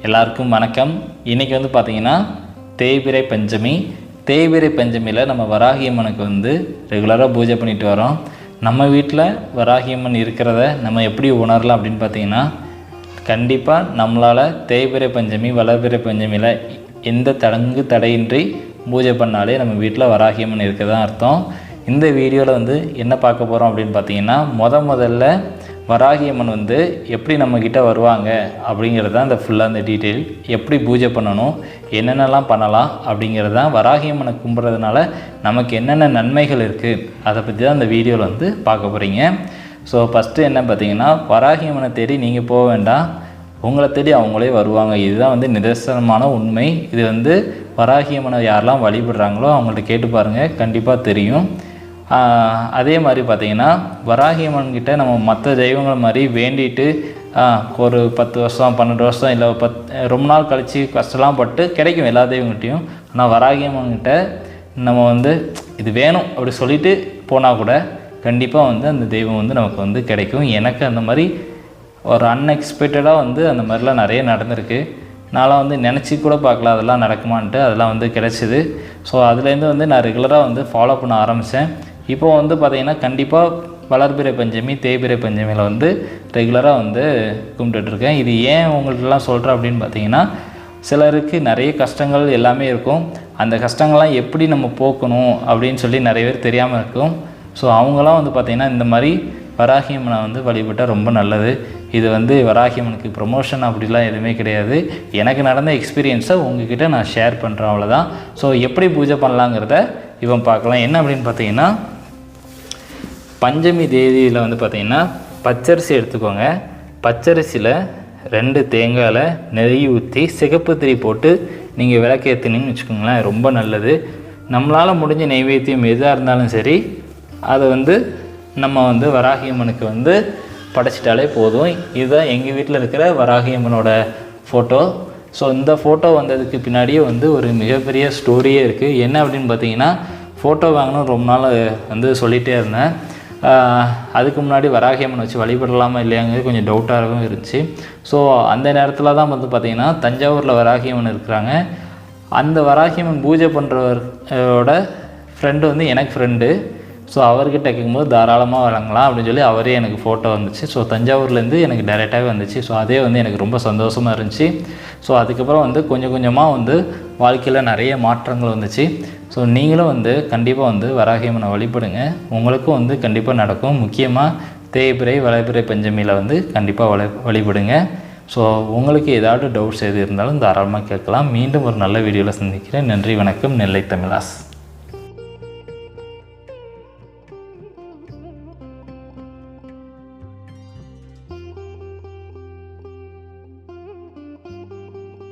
எல்லாருக்கும் வணக்கம். இன்றைக்கி வந்து பார்த்திங்கன்னா தேய்பிறை பஞ்சமி. தேய்பிறை பஞ்சமியில் நம்ம வராகியம்மனுக்கு வந்து ரெகுலராக பூஜை பண்ணிட்டு வரோம். நம்ம வீட்டில் வராகியம்மன் இருக்கிறத நம்ம எப்படி உணரலாம் அப்படின்னு பார்த்திங்கன்னா, கண்டிப்பாக நம்மளால் தேய்பிறை பஞ்சமி வளர்பிறை பஞ்சமியில் எந்த தடையின்றி பூஜை பண்ணாலே நம்ம வீட்டில் வராகியம்மன் இருக்க தான் அர்த்தம். இந்த வீடியோவில் வந்து என்ன பார்க்க போகிறோம் அப்படின்னு பார்த்திங்கன்னா, முதல்ல வராகியம்மன் வந்து எப்படி நம்மக்கிட்ட வருவாங்க அப்படிங்கிறது தான் இந்த ஃபுல்லாக இந்த டீட்டெயில். எப்படி பூஜை பண்ணணும், என்னென்னலாம் பண்ணலாம் அப்படிங்கிறது தான். வராகியம்மனை கும்பிட்றதுனால நமக்கு என்னென்ன நன்மைகள் இருக்குது அதை பற்றி தான் இந்த வீடியோவில் வந்து பார்க்க போகிறீங்க. ஸோ ஃபஸ்ட்டு என்ன பார்த்திங்கன்னா, வராகியம்மனை தேடி நீங்கள் போக வேண்டாம், உங்களை தேடி அவங்களே வருவாங்க. இதுதான் வந்து நிதர்சனமான உண்மை. இது வந்து வராகியம்மனை யாரெல்லாம் வழிபடுறாங்களோ அவங்கள்ட்ட கேட்டு பாருங்கள், கண்டிப்பாக தெரியும். அதே மாதிரி பார்த்திங்கன்னா, வராகியம்மன்கிட்ட நம்ம மற்ற தெய்வங்கள் மாதிரி வேண்டிட்டு ஒரு 10 வருஷம் 12 வருஷம் இல்லை ரொம்ப நாள் கழித்து கஷ்டம்லாம் பட்டு கிடைக்கும் எல்லா தெய்வங்கிட்டையும். ஆனால் வராகியம்மன்கிட்ட நம்ம வந்து இது வேணும் அப்படி சொல்லிவிட்டு போனால் கூட கண்டிப்பாக வந்து அந்த தெய்வம் வந்து நமக்கு வந்து கிடைக்கும். எனக்கு அந்த மாதிரி ஒரு அன்எக்ஸ்பெக்டடாக வந்து அந்த மாதிரிலாம் நிறைய நடந்திருக்கு. நான்லாம் வந்து நினச்சி கூட பார்க்கல அதெல்லாம் நடக்குமான்ட்டு. அதெல்லாம் வந்து கிடச்சிது. ஸோ அதுலேருந்து வந்து நான் ரெகுலராக வந்து ஃபாலோ பண்ண ஆரம்பித்தேன். இப்போ வந்து பார்த்திங்கன்னா கண்டிப்பாக வளர்பிறை பஞ்சமி தேய்பிறை பஞ்சமியில் வந்து ரெகுலராக வந்து கும்பிட்டுட்ருக்கேன். இது ஏன் உங்கள்கிட்டலாம் சொல்கிறேன் அப்படின்னு பார்த்திங்கன்னா, சிலருக்கு நிறைய கஷ்டங்கள் எல்லாமே இருக்கும். அந்த கஷ்டங்கள்லாம் எப்படி நம்ம போக்கணும் அப்படின்னு சொல்லி நிறைய பேர் தெரியாமல் இருக்கும். ஸோ அவங்களாம் வந்து பார்த்திங்கன்னா இந்த மாதிரி வராகியம்மனை வந்து வழிபட்டால் ரொம்ப நல்லது. இது வந்து வராகியம்மனுக்கு ப்ரொமோஷன் அப்படிலாம் எதுவுமே கிடையாது. எனக்கு நடந்த எக்ஸ்பீரியன்ஸை உங்ககிட்ட நான் ஷேர் பண்ணுறேன், அவ்வளோதான். ஸோ எப்படி பூஜை பண்ணலாங்கிறத இவன் பார்க்கலாம். என்ன அப்படின்னு பார்த்தீங்கன்னா, பஞ்சமி தேதியில் வந்து பார்த்திங்கன்னா பச்சரிசி எடுத்துக்கோங்க. பச்சரிசியில் 2 தேங்காயில் நெய் ஊற்றி சிகப்பு திரி போட்டு நீங்கள் விளக்கேற்றினீங்கன்னு வச்சுக்கோங்களேன், ரொம்ப நல்லது. நம்மளால் முடிஞ்ச நெய்வேத்தியம் எதாக இருந்தாலும் சரி, அதை வந்து நம்ம வந்து வராகியம்மனுக்கு வந்து படைச்சிட்டாலே போதும். இதுதான் எங்கள் வீட்டில் இருக்கிற வராகியம்மனோட ஃபோட்டோ. ஸோ இந்த ஃபோட்டோ வந்ததுக்கு பின்னாடியே வந்து ஒரு மிகப்பெரிய ஸ்டோரியே இருக்குது. என்ன அப்படின்னு பார்த்தீங்கன்னா, ஃபோட்டோ வாங்கணும் ரொம்ப நாள் வந்து சொல்லிகிட்டே இருந்தேன். அதுக்கு முன்னாடி வராகியம்மன் வச்சு வழிபடலாமா இல்லையாங்கிறது கொஞ்சம் டவுட்டாகவும் இருந்துச்சு. ஸோ அந்த நேரத்தில் தான் வந்து பார்த்திங்கன்னா தஞ்சாவூரில் வராகியம்மன் இருக்கிறாங்க. அந்த வராகியம்மன் பூஜை பண்ணுறவரோட ஃப்ரெண்டு வந்து எனக்கு ஃப்ரெண்டு. ஸோ அவர்கிட்ட கேட்கும்போது தாராளமாக வழங்கலாம் அப்படின்னு சொல்லி அவரே எனக்கு ஃபோட்டோ வந்துச்சு. ஸோ தஞ்சாவூர்லேருந்து எனக்கு டைரெக்டாகவே வந்துச்சு. ஸோ அதே வந்து எனக்கு ரொம்ப சந்தோஷமாக இருந்துச்சு. ஸோ அதுக்கப்புறம் வந்து கொஞ்சம் கொஞ்சமாக வந்து வாழ்க்கையில் நிறைய மாற்றங்கள் வந்துச்சு. ஸோ நீங்களும் வந்து கண்டிப்பாக வந்து வராகியம்மனை வழிபடுங்க, உங்களுக்கும் வந்து கண்டிப்பாக நடக்கும். முக்கியமாக தேய்பிறை வளர்பிறை பஞ்சமியில் வந்து கண்டிப்பாக வழிபடுங்க. ஸோ உங்களுக்கு ஏதாவது டவுட்ஸ் எது இருந்தாலும் தாராளமாக கேட்கலாம். மீண்டும் ஒரு நல்ல வீடியோவில் சந்திக்கிறேன். நன்றி, வணக்கம். நெல்லை தமிழாஸ்.